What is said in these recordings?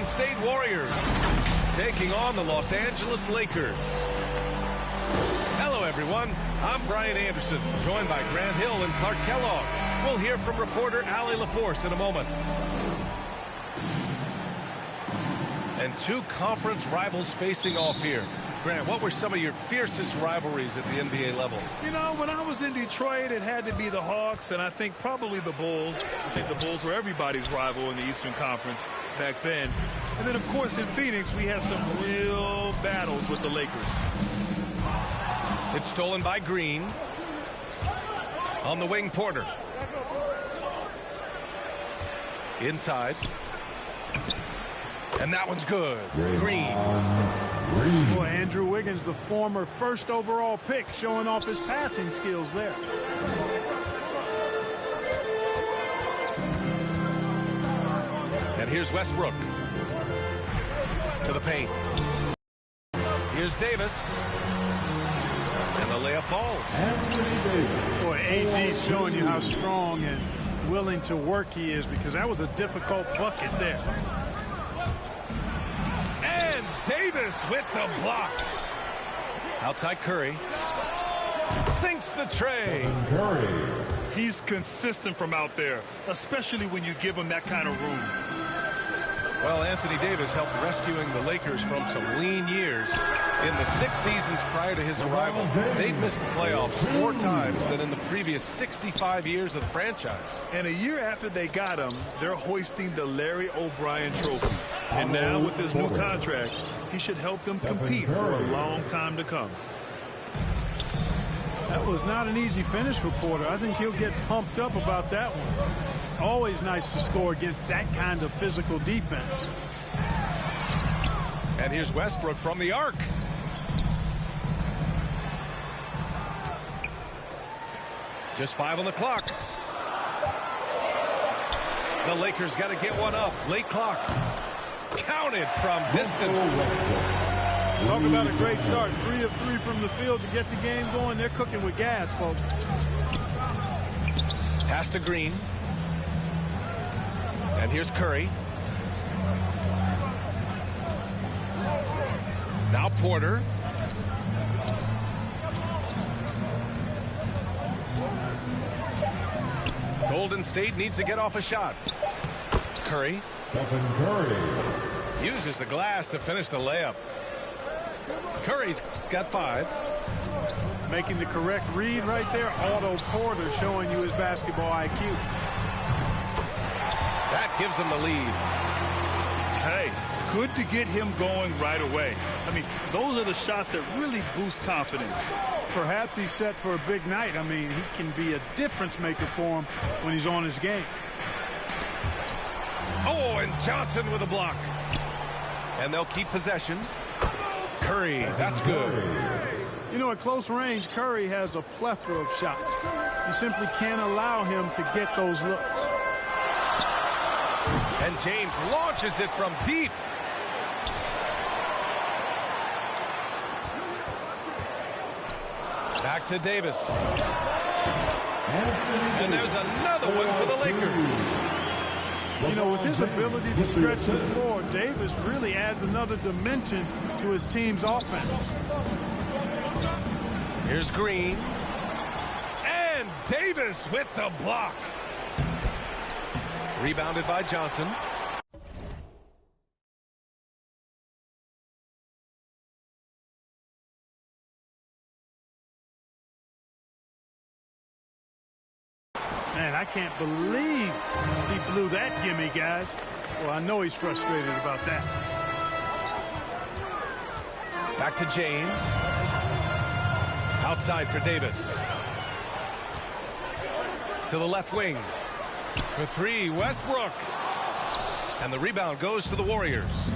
Golden State Warriors taking on the Los Angeles Lakers. Hello, everyone. I'm Brian Anderson, joined by Grant Hill and Clark Kellogg. We'll hear from reporter Allie LaForce in a moment. And two conference rivals facing off here. Grant, what were some of your fiercest rivalries at the NBA level? You know, when I was in Detroit, it had to be the Hawks, and I think probably the Bulls. I think the Bulls were everybody's rival in the Eastern Conference back then. And then, of course, in Phoenix, we had some real battles with the Lakers. It's stolen by Green. On the wing, Porter. Inside. And that one's good. Green. Boy, Andrew Wiggins, the former first overall pick, showing off his passing skills there. And here's Westbrook. To the paint. Here's Davis. And the layup falls. Boy, AD showing you how strong and willing to work he is, because that was a difficult bucket there. Davis with the block. Outside Curry. Sinks the tray. He's consistent from out there, especially when you give him that kind of room. Well, Anthony Davis helped rescuing the Lakers from some lean years. In the 6 seasons prior to his arrival, they'd missed the playoffs 4 times than in the previous 65 years of the franchise. And a year after they got him, they're hoisting the Larry O'Brien Trophy. And now with his new contract, he should help them compete for a long time to come. That was not an easy finish for Porter. I think he'll get pumped up about that one. Always nice to score against that kind of physical defense. And here's Westbrook from the arc. Just 5 on the clock. The Lakers got to get one up. Late clock. Counted from distance. Talk about a great start. 3 of 3 from the field to get the game going. They're cooking with gas, folks. Pass to Green. And here's Curry. Now Porter. Golden State needs to get off a shot. Curry. Uses the glass to finish the layup. Curry's got 5. Making the correct read right there. Otto Porter showing you his basketball IQ. That gives him the lead. Hey, good to get him going right away. I mean, those are the shots that really boost confidence. Perhaps he's set for a big night. I mean, he can be a difference maker for him when he's on his game. Oh, and Johnson with a block. And they'll keep possession. Curry, that's good. You know, at close range, Curry has a plethora of shots. You simply can't allow him to get those looks. And James launches it from deep. Back to Davis. And there's another one for the Lakers. You know, with his ability to stretch the floor, Davis really adds another dimension to his team's offense. Here's Green. And Davis with the block. Rebounded by Johnson. Man, I can't believe he blew that gimme, guys. Well, I know he's frustrated about that. Back to James. Outside for Davis. To the left wing. For 3, Westbrook. And the rebound goes to the Warriors.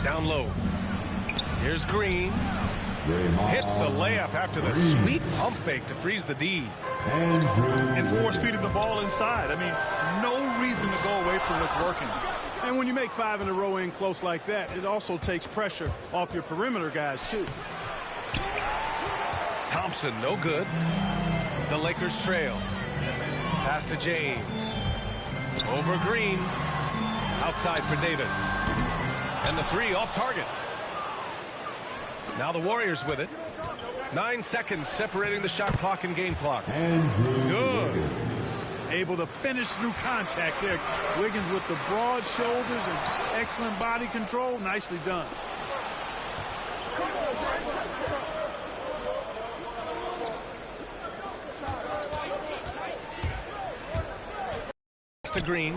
Down low. Here's Green. Hits the layup after the sweet pump fake to freeze the D. And force feeding the ball inside. I mean, no reason to go away from what's working. And when you make 5 in a row in close like that, it also takes pressure off your perimeter guys, too. Thompson, no good. The Lakers trail. Pass to James. Over Green. Outside for Davis. And the three off target. Now the Warriors with it. 9 seconds separating the shot clock and game clock. Good. Able to finish through contact there. Wiggins with the broad shoulders and excellent body control. Nicely done. To Green.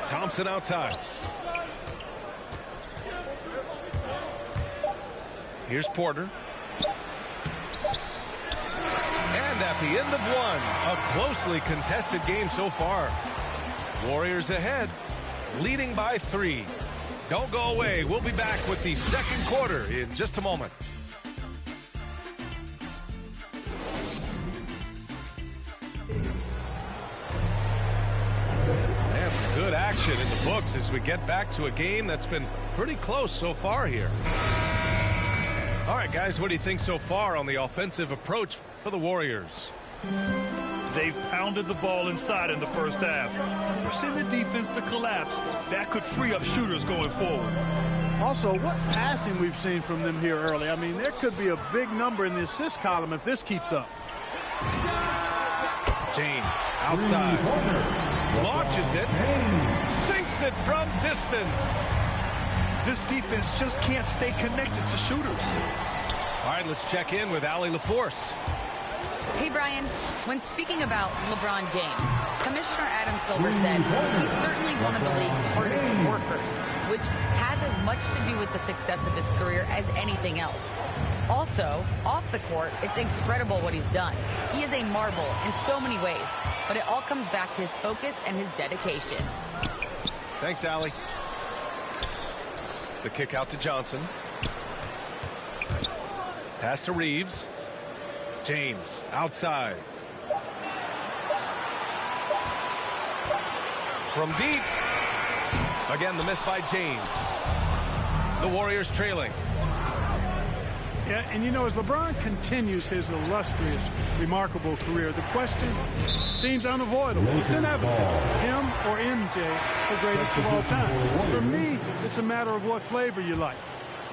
Thompson outside. Here's Porter. And at the end of one, a closely contested game so far. Warriors ahead, leading by 3. Don't go away. We'll be back with the second quarter in just a moment. And some good action in the books as we get back to a game that's been pretty close so far here. All right, guys, what do you think so far on the offensive approach for the Warriors? They've pounded the ball inside in the first half, forcing the defense to collapse. That could free up shooters going forward. Also, what passing we've seen from them here early. I mean, there could be a big number in the assist column if this keeps up. James outside. Launches it. Sinks it from distance. This defense just can't stay connected to shooters. All right, let's check in with Allie LaForce. Hey, Brian. When speaking about LeBron James, Commissioner Adam Silver said he's certainly one of the league's hardest workers, which has as much to do with the success of his career as anything else. Also, off the court, it's incredible what he's done. He is a marvel in so many ways, but it all comes back to his focus and his dedication. Thanks, Allie. The kick out to Johnson. Pass to Reeves. James outside. From deep. Again, the miss by James. The Warriors trailing. Yeah, and you know, as LeBron continues his illustrious, remarkable career, the question seems unavoidable. It's inevitable. Him or MJ, the greatest of all time. For me, it's a matter of what flavor you like.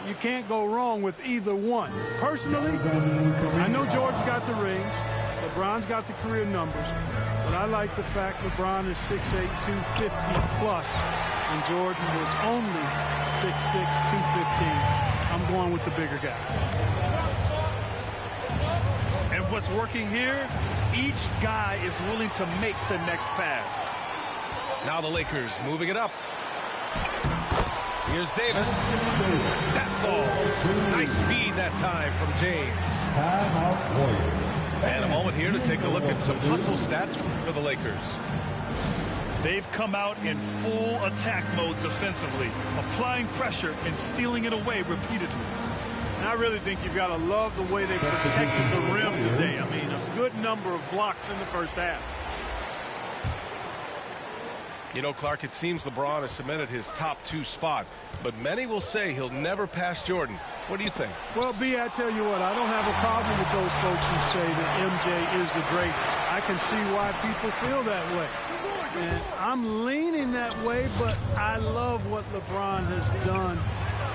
You can't go wrong with either one. Personally, I know Jordan's got the rings, LeBron's got the career numbers, but I like the fact LeBron is 6'8", 250 plus, and Jordan was only 6'6", 215. I'm going with the bigger guy. And what's working here, each guy is willing to make the next pass. Now the Lakers moving it up. Here's Davis. That falls. Nice feed that time from James. And a moment here to take a look at some hustle stats for the Lakers. They've come out in full attack mode defensively, applying pressure and stealing it away repeatedly. And I really think you've got to love the way they protected the rim today. I mean, a good number of blocks in the first half. You know, Clark, it seems LeBron has cemented his top 2 spot, but many will say he'll never pass Jordan. What do you think? Well, B, I tell you what, I don't have a problem with those folks who say that MJ is the greatest. I can see why people feel that way. And I'm leaning that way, but I love what LeBron has done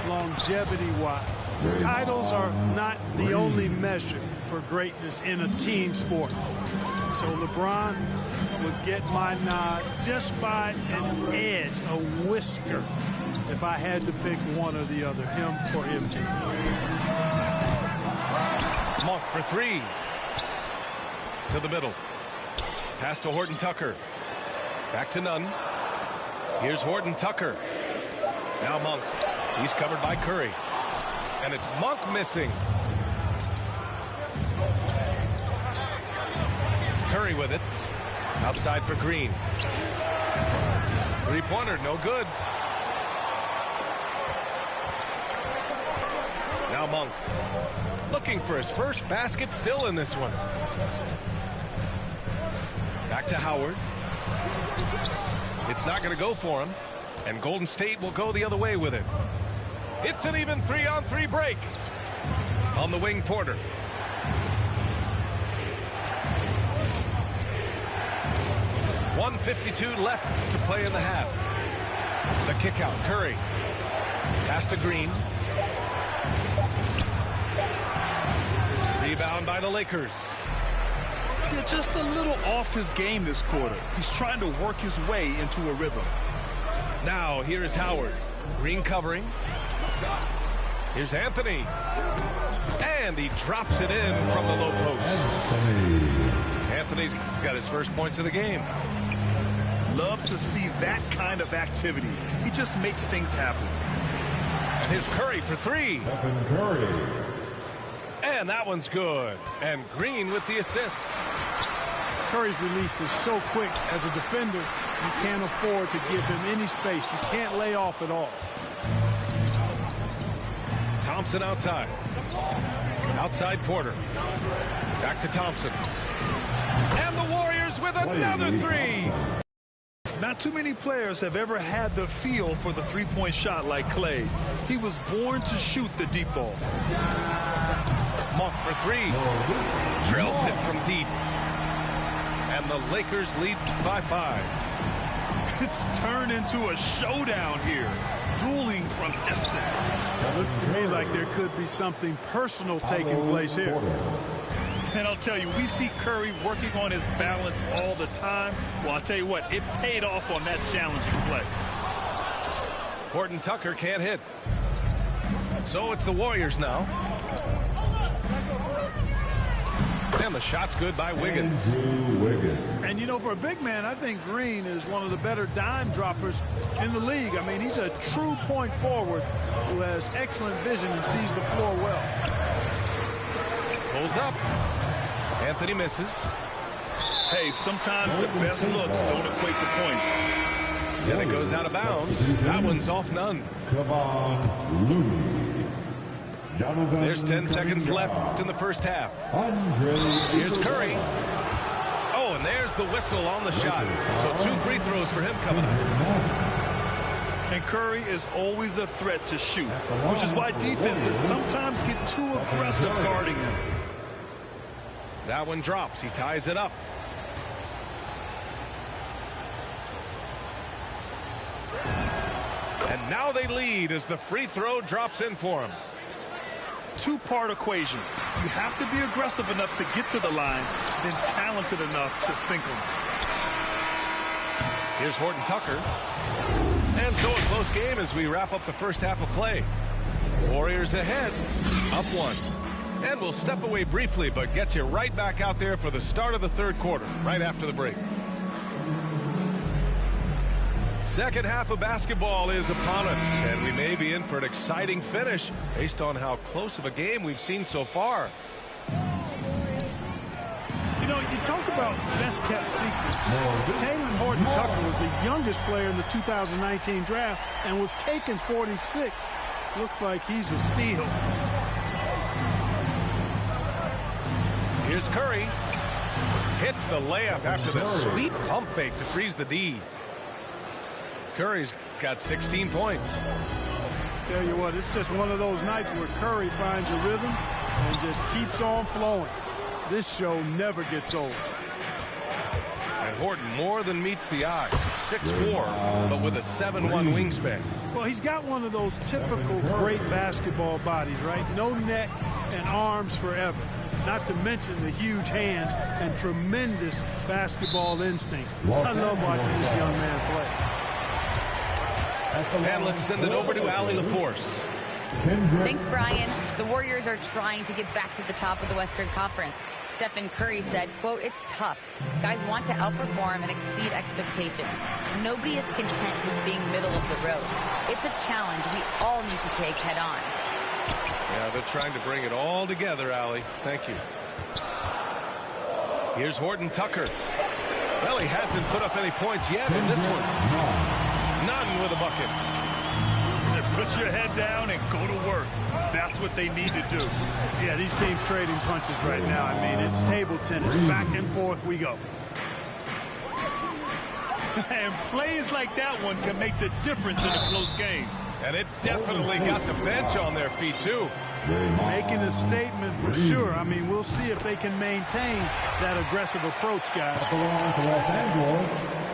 longevity-wise. Titles are not the only measure for greatness in a team sport. So LeBron would get my nod just by an edge, a whisker, if I had to pick one or the other, him or MJ. Monk for 3. To the middle. Pass to Horton Tucker. Back to Nunn. Here's Horton Tucker. Now Monk. He's covered by Curry. And it's Monk missing. Curry with it. Outside for Green. Three-pointer, no good. Now Monk. Looking for his first basket, still in this one. Back to Howard. It's not going to go for him. And Golden State will go the other way with it. It's an even 3-on-3 break. On the wing, Porter. .152 left to play in the half. The kick out, Curry. Pass to Green. Rebound by the Lakers. Yeah, just a little off his game this quarter. He's trying to work his way into a rhythm. Now, here's Howard. Green covering. Here's Anthony. And he drops it in from the low post. Anthony's got his first points of the game. Love to see that kind of activity. He just makes things happen. And here's Curry for three. Stephen Curry. And that one's good. And Green with the assist. Curry's release is so quick. As a defender, you can't afford to give him any space. You can't lay off at all. Thompson outside. Outside Porter. Back to Thompson. And the Warriors with another three. Not too many players have ever had the feel for the three-point shot like Clay. He was born to shoot the deep ball. Monk for three. Drills it from deep. And the Lakers lead by 5. It's turned into a showdown here. Dueling from distance. It looks to me like there could be something personal taking place here. And I'll tell you, we see Curry working on his balance all the time. Well, I'll tell you what, it paid off on that challenging play. Horton Tucker can't hit. So it's the Warriors now. And the shot's good by Wiggins. And, you know, for a big man, I think Green is one of the better dime droppers in the league. I mean, he's a true point forward who has excellent vision and sees the floor well. Pulls up. Anthony misses. Hey, sometimes the best looks don't equate to points. And it goes out of bounds. That one's off none. There's 10 seconds left in the first half. Here's Curry. Oh, and there's the whistle on the shot. So 2 free throws for him coming up. And Curry is always a threat to shoot, which is why defenses sometimes get too aggressive guarding him. That one drops. He ties it up. And now they lead as the free throw drops in for him. Two-part equation. You have to be aggressive enough to get to the line, then talented enough to sink them. Here's Horton Tucker. And so a close game as we wrap up the first half of play. Warriors ahead, up 1. And we'll step away briefly, but get you right back out there for the start of the third quarter, right after the break. Second half of basketball is upon us, and we may be in for an exciting finish based on how close of a game we've seen so far. You know, you talk about best-kept secrets. Talen Horton Tucker was the youngest player in the 2019 draft and was taken 46. Looks like he's a steal. Here's Curry. Hits the layup after the sweet pump fake to freeze the D. Curry's got 16 points. Tell you what, it's just one of those nights where Curry finds a rhythm and just keeps on flowing. This show never gets old. And Horton more than meets the eye. 6'4", but with a 7'1" wingspan. Well, he's got one of those typical great basketball bodies, right? No neck and arms forever. Not to mention the huge hands and tremendous basketball instincts. I love watching this young man play. And let's send it over to Allie LaForce. Thanks, Brian. The Warriors are trying to get back to the top of the Western Conference. Stephen Curry said, quote, "It's tough. Guys want to outperform and exceed expectations. Nobody is content just being middle of the road. It's a challenge we all need to take head on." Yeah, they're trying to bring it all together, Allie. Thank you. Here's Horton Tucker. Well, he hasn't put up any points yet in this one. None with a bucket. Put your head down and go to work. That's what they need to do. Yeah, these teams trading punches right now. I mean, it's table tennis. Back and forth we go. And plays like that one can make the difference in a close game. And it definitely got the bench on their feet, too. Making a statement for sure. I mean, we'll see if they can maintain that aggressive approach, guys.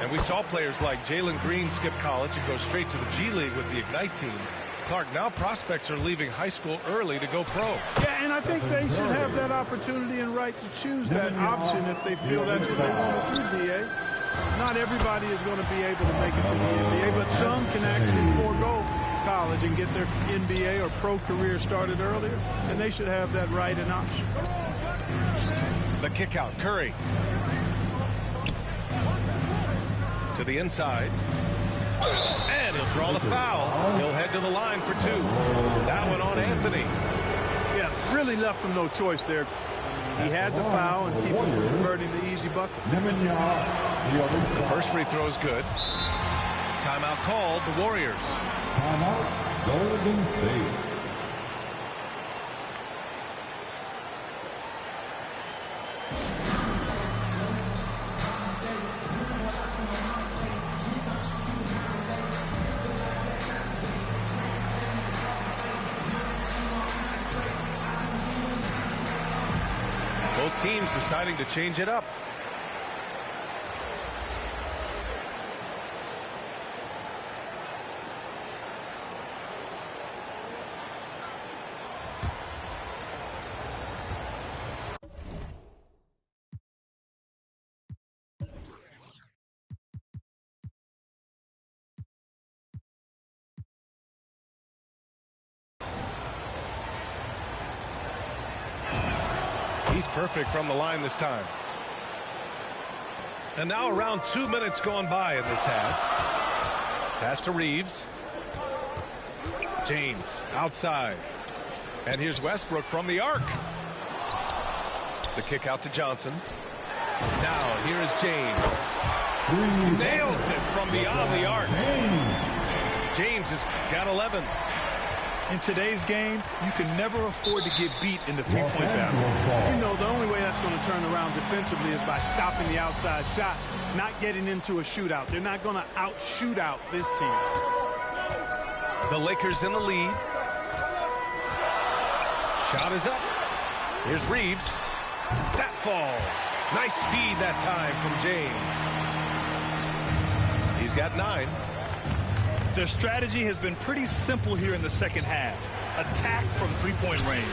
And we saw players like Jalen Green skip college and go straight to the G League with the Ignite team. Clark, now prospects are leaving high school early to go pro. Yeah, and I think they should have that opportunity and right to choose that option if they feel that's what they want to do, BA. Not everybody is going to be able to make it to the NBA, but some can actually forego college and get their NBA or pro career started earlier, and they should have that right and option. The kick out, Curry. To the inside. And he'll draw the foul. He'll head to the line for two. That one on Anthony. Yeah, really left him no choice there. He had the foul and keep him from converting the easy bucket. The first free throw is good. Timeout called, the Warriors. Timeout, Golden State. Both teams deciding to change it up. He's perfect from the line this time. And now around 2 minutes gone by in this half. Pass to Reeves. James outside. And here's Westbrook from the arc. The kick out to Johnson. Now here is James. Nails it from beyond the arc. James has got 11. In today's game, you can never afford to get beat in the three-point battle. You know, the only way that's going to turn around defensively is by stopping the outside shot, not getting into a shootout. They're not going to out-shoot out this team. The Lakers in the lead. Shot is up. Here's Reeves. That falls. Nice feed that time from James. He's got 9. Their strategy has been pretty simple here in the second half. Attack from three-point range.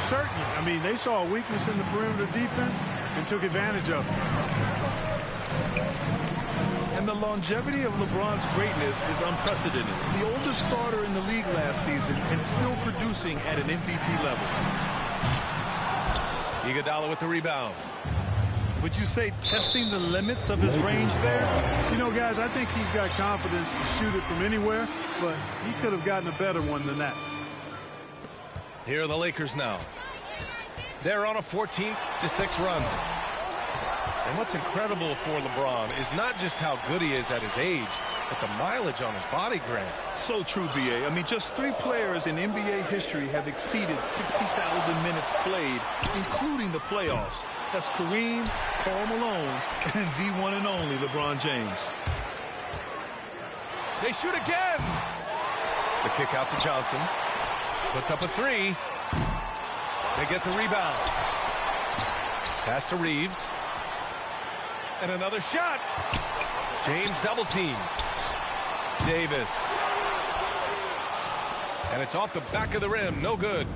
Certainly. I mean, they saw a weakness in the perimeter defense and took advantage of it. And the longevity of LeBron's greatness is unprecedented. The oldest starter in the league last season and still producing at an MVP level. Iguodala with the rebound. Would you say testing the limits of his range there? You know, guys, I think he's got confidence to shoot it from anywhere, but he could have gotten a better one than that. Here are the Lakers now. They're on a 14-6 run. And what's incredible for LeBron is not just how good he is at his age, but the mileage on his body, Grant. So true, B.A. I mean, just 3 players in NBA history have exceeded 60,000 minutes played, including the playoffs. That's Kareem, Karl Malone, and the one and only LeBron James. They shoot again. The kick out to Johnson. Puts up a 3. They get the rebound. Pass to Reeves. And another shot. James double teamed. Davis. And it's off the back of the rim. No good.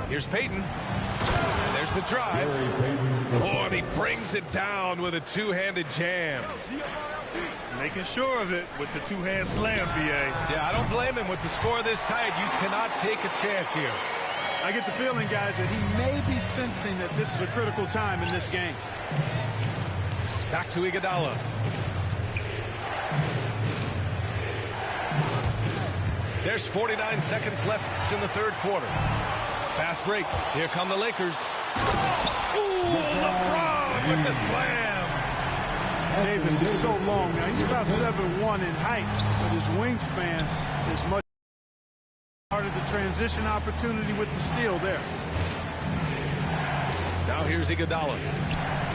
Here's Payton. And there's the drive. Oh, and he brings it down with a two-handed jam. Making sure of it with the two-hand slam, B.A. Yeah, I don't blame him with the score this tight. You cannot take a chance here. I get the feeling, guys, that he may be sensing that this is a critical time in this game. Back to Iguodala. There's 49 seconds left in the third quarter. Fast break. Here come the Lakers. Ooh, LeBron with the slam. Davis is so long now. He's about 7'1" in height, but his wingspan is much part of the transition opportunity with the steal there. Now here's Iguodala.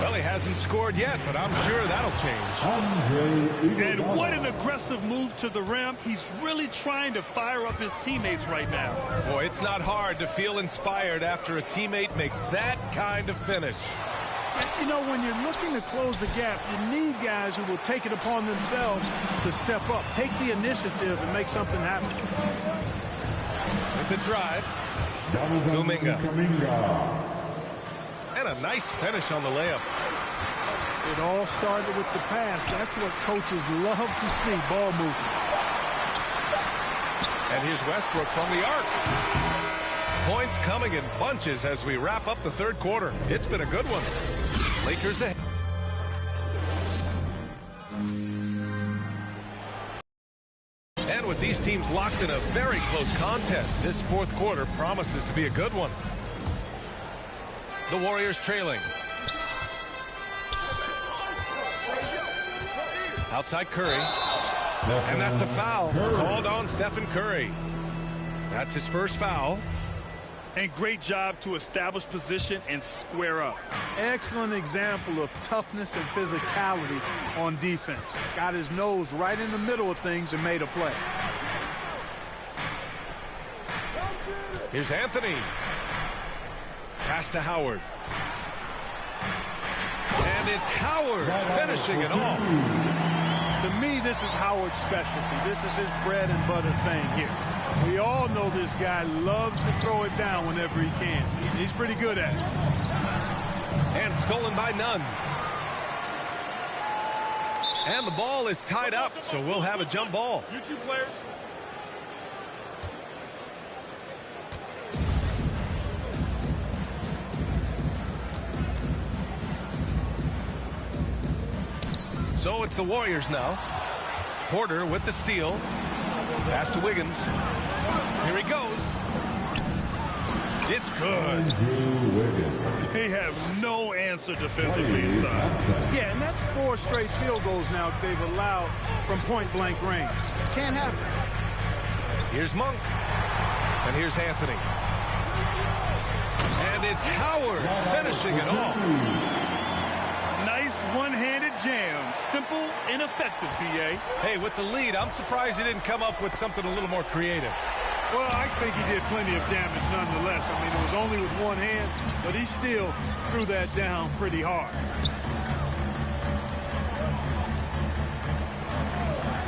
Well, he hasn't scored yet, but I'm sure that'll change. And what an aggressive move to the rim. He's really trying to fire up his teammates right now. Boy, it's not hard to feel inspired after a teammate makes that kind of finish. You know, when you're looking to close the gap, you need guys who will take it upon themselves to step up, take the initiative, and make something happen. With the drive, Kuminga. And a nice finish on the layup. It all started with the pass. That's what coaches love to see, ball movement. And here's Westbrook from the arc. Points coming in bunches as we wrap up the third quarter. It's been a good one. Lakers ahead. And with these teams locked in a very close contest, this fourth quarter promises to be a good one. The Warriors trailing. Outside Curry. And that's a foul called on Stephen Curry. That's his first foul. And great job to establish position and square up. Excellent example of toughness and physicality on defense. Got his nose right in the middle of things and made a play. Here's Anthony. Pass to Howard. And it's Howard finishing it off. To me, this is Howard's specialty. This is his bread and butter thing here. We all know this guy loves to throw it down whenever he can. He's pretty good at it. And stolen by Nunn. And the ball is tied up, so we'll have a jump ball. You two players. So it's the Warriors now. Porter with the steal. Pass to Wiggins. Here he goes. It's good. They have no answer defensively inside. Yeah, and that's 4 straight field goals now they've allowed from point-blank range. Can't happen. Here's Monk. And here's Anthony. And it's Howard finishing it off. Nice one-handed jam. Simple and effective, B.A. Hey, with the lead, I'm surprised he didn't come up with something a little more creative. Well, I think he did plenty of damage nonetheless. I mean, it was only with one hand, but he still threw that down pretty hard.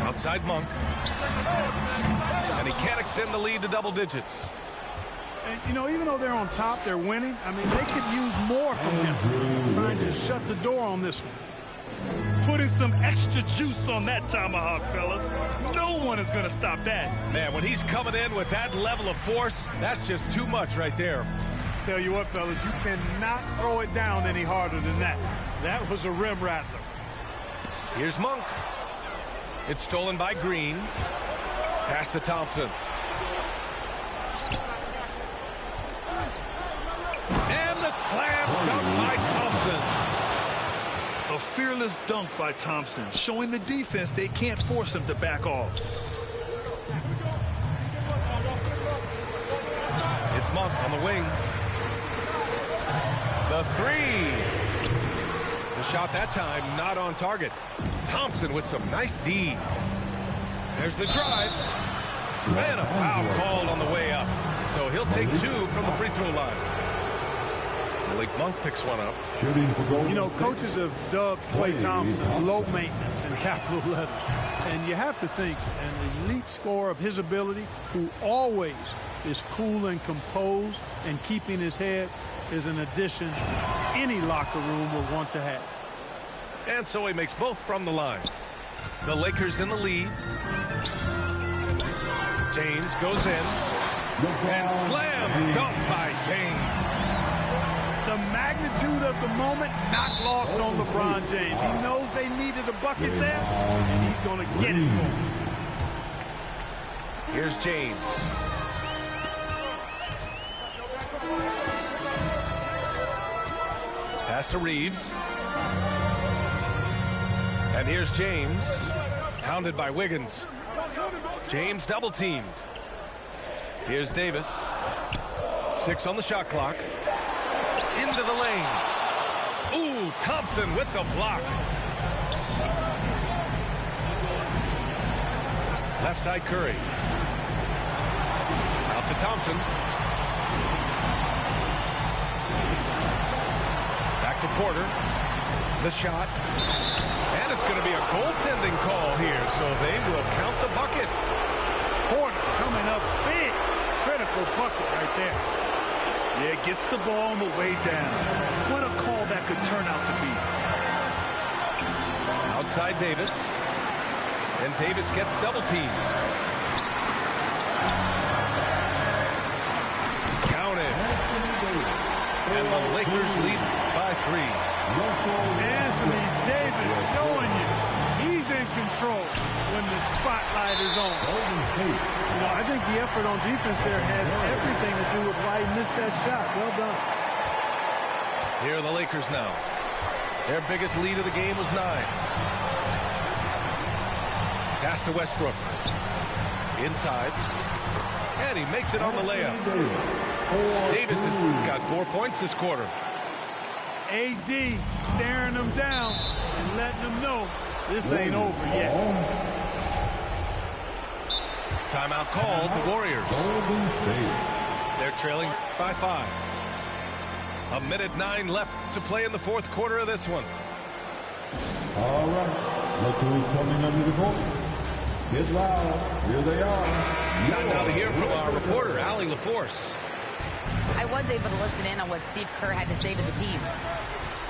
Outside Monk. And he can't extend the lead to double digits. And, you know, even though they're on top, they're winning. I mean, they could use more from him. Trying to shut the door on this one. Putting some extra juice on that tomahawk, fellas. No one is going to stop that. Man, when he's coming in with that level of force, that's just too much right there. Tell you what, fellas, you cannot throw it down any harder than that. That was a rim rattler. Here's Monk. It's stolen by Green. Pass to Thompson. And the slam dunk by Thompson. A fearless dunk by Thompson, showing the defense they can't force him to back off. It's Monk on the wing. The three. The shot that time not on target. Thompson with some nice D. There's the drive. And a foul called on the way up. So he'll take 2 from the free throw line. Malik Monk picks one up. You know, coaches have dubbed Klay Thompson low maintenance in capital letters. And you have to think an elite scorer of his ability, who always is cool and composed and keeping his head, is an addition any locker room would want to have. And so he makes both from the line. The Lakers in the lead. James goes in. And slam dunk by James. The magnitude of the moment not lost on LeBron James. He knows they needed a bucket there, and he's going to get it for them. Here's James. Pass to Reeves. And here's James. Pounded by Wiggins. James double teamed. Here's Davis. 6 on the shot clock. Into the lane. Ooh, Thompson with the block. Left side Curry. Out to Thompson. Back to Porter. The shot. And it's going to be a goaltending call here, so they will count the bucket. Porter coming up big. Critical bucket right there. Yeah, gets the ball on the way down. What a call that could turn out to be. Outside Davis. And Davis gets double teamed. Counted. And the Lakers lead by 3. Anthony Davis showing you he's in control when the spotlight is on. You know, I think the effort on defense there has everything to do with why he missed that shot. Well done. Here are the Lakers now. Their biggest lead of the game was 9. Pass to Westbrook. Inside. And he makes it on the layup. Davis has got 4 points this quarter. AD staring them down and letting them know this ain't over yet. Timeout called, the Warriors. They're trailing by 5. 1:09 left to play in the fourth quarter of this one. All right, look who's coming under the court. Get loud. Here they are. Time now to hear from our reporter, Allie LaForce. I was able to listen in on what Steve Kerr had to say to the team.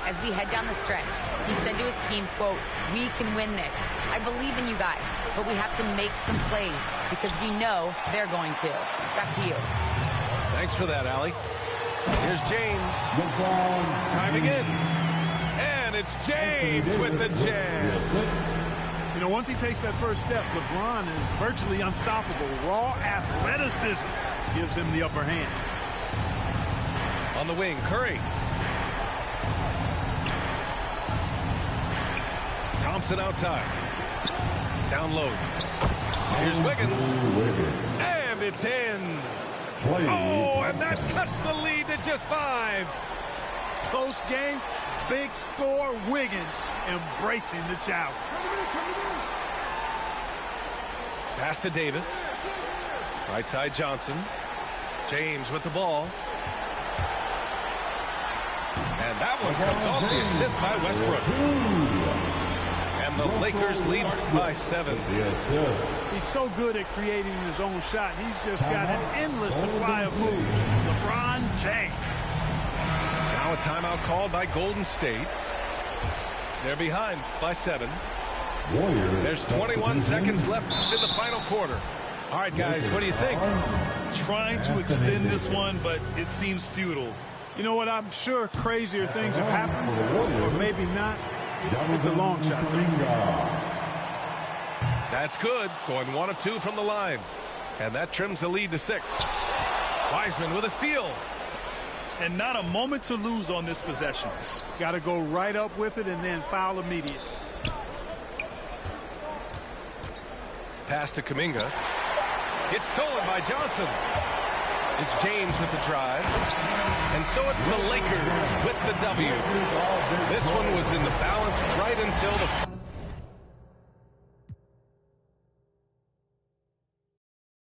As we head down the stretch, he said to his team, quote, "We can win this. I believe in you guys, but we have to make some plays because we know they're going to." Back to you. Thanks for that, Allie. Here's James. Timing in. And it's James with the jam. You know, once he takes that first step, LeBron is virtually unstoppable. Raw athleticism gives him the upper hand. On the wing, Curry. Thompson outside. Down low. Here's Wiggins. And it's in. Oh, and that cuts the lead to just 5. Close game, big score. Wiggins embracing the challenge. Pass to Davis. Right side Johnson. James with the ball. And that one comes off the assist by Westbrook. And the Lakers lead by 7. He's so good at creating his own shot. He's just got an endless supply of moves. LeBron James. Now a timeout called by Golden State. They're behind by 7. There's 21 seconds left in the final quarter. All right, guys, what do you think? Trying to extend this one, but it seems futile. You know what? I'm sure crazier things have happened, or maybe not. It's a long shot. That's good. Going 1 of 2 from the line. And that trims the lead to 6. Wiseman with a steal. And not a moment to lose on this possession. Got to go right up with it and then foul immediately. Pass to Kuminga. It's stolen by Johnson. It's James with the drive. And so it's the Lakers with the W. This one was in the balance right until the